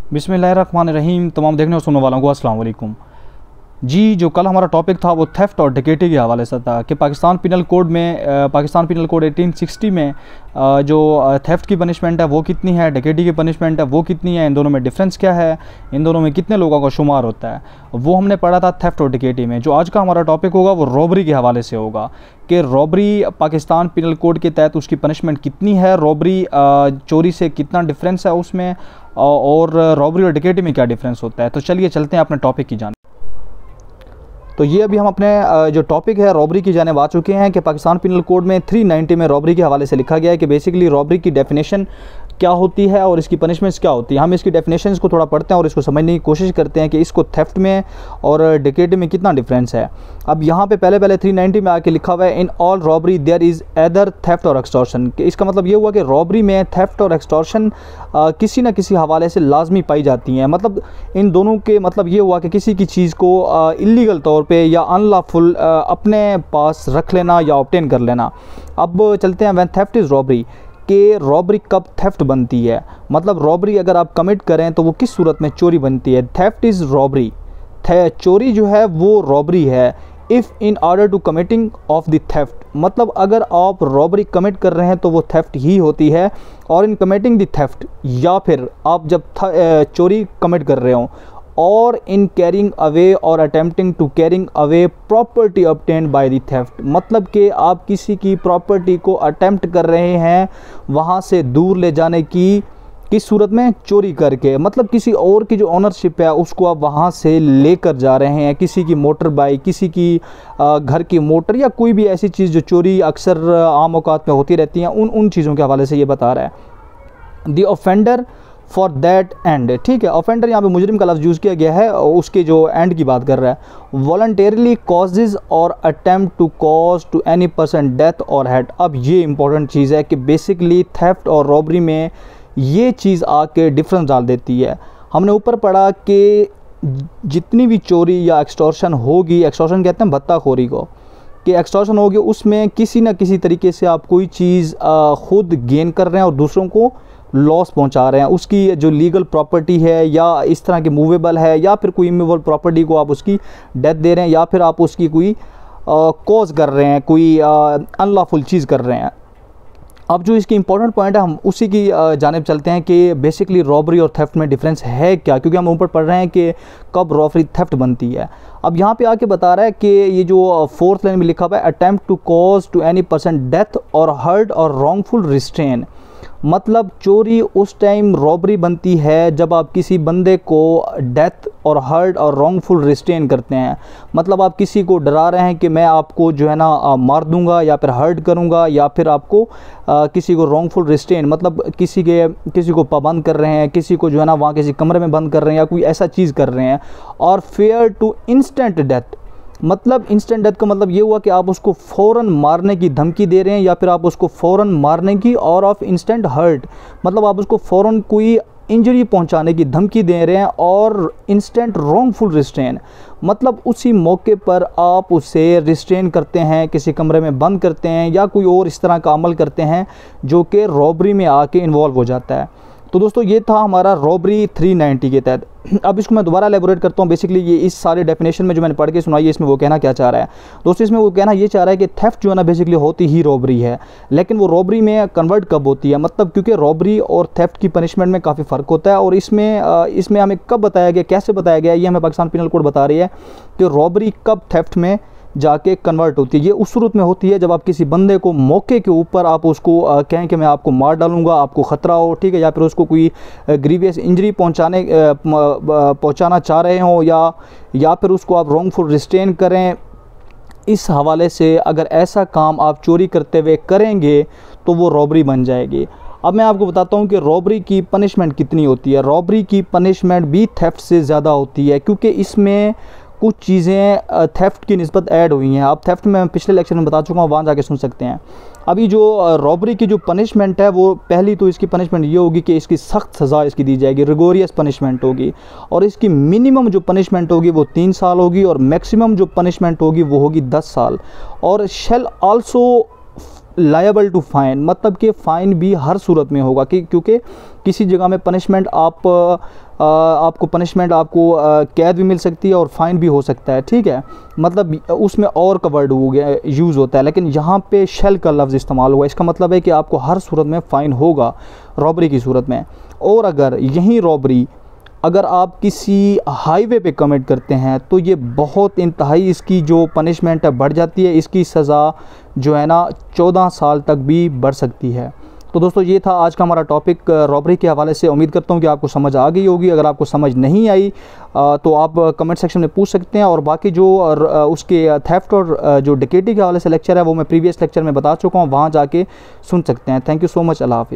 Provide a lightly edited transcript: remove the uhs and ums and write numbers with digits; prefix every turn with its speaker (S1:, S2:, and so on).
S1: बिस्मिल्लाहिर्रहमानिर्रहीम। तमाम देखने और सुनने वालों को अस्सलाम वालेकुम। जी, जो कल हमारा टॉपिक था वो थेफ्ट और डकैती के हवाले से था कि पाकिस्तान पिनल कोड 1860 में जो थेफ्ट की पनिशमेंट है वो कितनी है, डकैती की पनिशमेंट है वो कितनी है, इन दोनों में डिफरेंस क्या है, इन दोनों में कितने लोगों का शुमार होता है, वो हमने पढ़ा था थेफ्ट और डकैती में। जो आज का हमारा टॉपिक होगा वो रॉबरी के हवाले से होगा कि रॉबरी पाकिस्तान पिनल कोड के तहत उसकी पनिशमेंट कितनी है, रॉबरी चोरी से कितना डिफरेंस है उसमें, और रॉबरी और डकैती में क्या डिफरेंस होता है। तो चलिए चलते हैं अपने टॉपिक की जानिब। तो ये अभी हम अपने जो टॉपिक है रॉबरी की जानिब आ चुके हैं कि पाकिस्तान पिनल कोड में 390 में रॉबरी के हवाले से लिखा गया है कि बेसिकली रॉबरी की डेफिनेशन क्या होती है और इसकी पनिशमेंट्स क्या होती है। हम इसकी डेफिनेशंस को थोड़ा पढ़ते हैं और इसको समझने की कोशिश करते हैं कि इसको थेफ्ट में और डकैती में कितना डिफरेंस है। अब यहाँ पे पहले 390 में आके लिखा हुआ है in all robbery there is either theft और एक्सटॉर्शन। इसका मतलब ये हुआ कि रॉबरी में थेफ्ट और एक्सटॉर्शन किसी न किसी हवाले से लाजमी पाई जाती हैं। मतलब इन दोनों के मतलब ये हुआ कि किसी की चीज़ को इलीगल तौर पे या अनलॉफुल अपने पास रख लेना या ऑब्टेन कर लेना। अब चलते हैं व्हेन थेफ्ट इज़ रॉबरी कि रॉबरी कब थेफ्ट बनती है। मतलब रॉबरी अगर आप कमिट करें तो वो किस सूरत में चोरी बनती है। थेफ्ट इज़ रॉबरी, चोरी जो है वो रॉबरी है if in order to committing of the theft. मतलब अगर आप रॉबरी कमिट कर रहे हैं तो वो थेफ्ट ही होती है, और इन कमिटिंग द थेफ्ट या फिर आप जब चोरी कमिट कर रहे हो और इन कैरिंग अवे और attempting to carrying away property obtained by the theft. मतलब कि आप किसी की प्रॉपर्टी को अटेम्प्ट कर रहे हैं वहाँ से दूर ले जाने की, किस सूरत में, चोरी करके। मतलब किसी और की जो ओनरशिप है उसको आप वहाँ से लेकर जा रहे हैं, किसी की मोटर बाइक, किसी की घर की मोटर या कोई भी ऐसी चीज़ जो चोरी अक्सर आम औकात में होती रहती हैं, उन चीज़ों के हवाले से ये बता रहा है। The offender for that and, ठीक है, ऑफेंडर यहाँ पे मुजरिम का लफ्ज़ यूज़ किया गया है, उसके जो एंड की बात कर रहा है। वॉलंटेरली कॉजेज़ और attempt to cause to any person death और हेड। अब ये इंपॉर्टेंट चीज़ है कि बेसिकली थेफ्ट और रॉबरी में ये चीज़ आके डिफरेंस डाल देती है। हमने ऊपर पढ़ा कि जितनी भी चोरी या एक्सटॉर्शन होगी, एक्सटॉर्शन कहते हैं भत्ताखोरी को, कि एक्सटॉर्शन होगी उसमें किसी न किसी तरीके से आप कोई चीज़ खुद गेन कर रहे हैं और दूसरों को लॉस पहुंचा रहे हैं। उसकी जो लीगल प्रॉपर्टी है या इस तरह की मूवेबल है या फिर कोई इमूवेबल प्रॉपर्टी को आप उसकी डेथ दे रहे हैं या फिर आप उसकी कोई कॉज कर रहे हैं, कोई अनलॉफुल चीज़ कर रहे हैं। अब जो इसकी इंपॉर्टेंट पॉइंट है हम उसी की जानिब चलते हैं कि बेसिकली रॉबरी और थेफ्ट में डिफरेंस है क्या, क्योंकि हम ऊपर पढ़ रहे हैं कि कब रॉबरी थेफ्ट बनती है। अब यहाँ पे आके बता रहा है कि ये जो फोर्थ लाइन में लिखा हुआ है attempt to cause to any person death और हर्ट और रॉन्गफुल रिस्ट्रेन। मतलब चोरी उस टाइम रॉबरी बनती है जब आप किसी बंदे को डेथ और हर्ट और रॉन्गफुल रिस्ट्रेन करते हैं। मतलब आप किसी को डरा रहे हैं कि मैं आपको जो है ना मार दूंगा या फिर हर्ट करूंगा, या फिर आपको किसी को रॉन्गफुल रिस्ट्रेन मतलब किसी को पाबंद कर रहे हैं, किसी को जो है ना वहाँ किसी कमरे में बंद कर रहे हैं या कोई ऐसा चीज़ कर रहे हैं। और फेयर टू इंस्टेंट डेथ, मतलब इंस्टेंट डेथ का मतलब ये हुआ कि आप उसको फ़ौरन मारने की धमकी दे रहे हैं या फिर आप उसको फ़ौरन मारने की, और ऑफ इंस्टेंट हर्ट मतलब आप उसको फ़ौरन कोई इंजरी पहुंचाने की धमकी दे रहे हैं, और इंस्टेंट रॉन्गफुल रिस्ट्रेन मतलब उसी मौके पर आप उसे रिस्ट्रेन करते हैं, किसी कमरे में बंद करते हैं या कोई और इस तरह का अमल करते हैं जो कि रॉबरी में आके इन्वॉल्व हो जाता है। तो दोस्तों ये था हमारा रॉबरी 390 के तहत। अब इसको मैं दोबारा एलेबोरेट करता हूँ। बेसिकली ये इस सारे डेफिनेशन में जो मैंने पढ़ के सुनाई है इसमें वो कहना क्या चाह रहा है। दोस्तों इसमें वो कहना ये चाह रहा है कि थेफ्ट जो है ना बेसिकली होती ही रॉबरी है, लेकिन वो रॉबरी में कन्वर्ट कब होती है। मतलब क्योंकि रॉबरी और थेफ्ट की पनिशमेंट में काफ़ी फ़र्क होता है, और इसमें हमें कब बताया गया, कैसे बताया गया, ये हमें पाकिस्तान पिनल कोड बता रही है कि रॉबरी कब थेफ्ट में जाके कन्वर्ट होती है। ये उस सूरत में होती है जब आप किसी बंदे को मौके के ऊपर आप उसको कहें कि मैं आपको मार डालूंगा, आपको ख़तरा हो, ठीक है, या फिर उसको कोई ग्रीवियस इंजरी पहुंचाना चाह रहे हो, या फिर उसको आप रॉन्गफुल रिस्ट्रेन करें। इस हवाले से अगर ऐसा काम आप चोरी करते हुए करेंगे तो वो रॉबरी बन जाएगी। अब मैं आपको बताता हूँ कि रॉबरी की पनिशमेंट कितनी होती है। रॉबरी की पनिशमेंट भी थेफ्ट से ज़्यादा होती है, क्योंकि इसमें कुछ चीज़ें थेफ्ट की निस्बत ऐड हुई हैं। अब थेफ्ट में पिछले लेक्चर में बता चुका हूँ, वहाँ जाके सुन सकते हैं। अभी जो रॉबरी की जो पनिशमेंट है वो पहली तो इसकी पनिशमेंट ये होगी कि इसकी सख्त सज़ा इसकी दी जाएगी, रिगोरियस पनिशमेंट होगी, और इसकी मिनिमम जो पनिशमेंट होगी वो 3 साल होगी, और मैक्सिमम जो पनिशमेंट होगी वो होगी 10 साल। और shall also liable to fine, मतलब कि फ़ाइन भी हर सूरत में होगा कि क्योंकि किसी जगह में पनिशमेंट आपको कैद भी मिल सकती है और फ़ाइन भी हो सकता है, ठीक है, मतलब उसमें और का वर्ड हो गया यूज़ होता है, लेकिन यहाँ पे शेल का लफ्ज़ इस्तेमाल हुआ। इसका मतलब है कि आपको हर सूरत में फ़ाइन होगा रॉबरी की सूरत में। और अगर यही रॉबरी अगर आप किसी हाईवे पे कमिट करते हैं तो ये बहुत इंतहाई इसकी जो पनिशमेंट है बढ़ जाती है, इसकी सज़ा जो है ना 14 साल तक भी बढ़ सकती है। तो दोस्तों ये था आज का हमारा टॉपिक रॉबरी के हवाले से। उम्मीद करता हूँ कि आपको समझ आ गई होगी। अगर आपको समझ नहीं आई तो आप कमेंट सेक्शन में पूछ सकते हैं, और बाकी जो उसके थेफ्ट और जो डकैती के हवाले से लेक्चर है वो मैं प्रीवियस लेक्चर में बता चुका हूँ, वहाँ जाके सुन सकते हैं। Thank you so much. अल्लाह हाफिज़।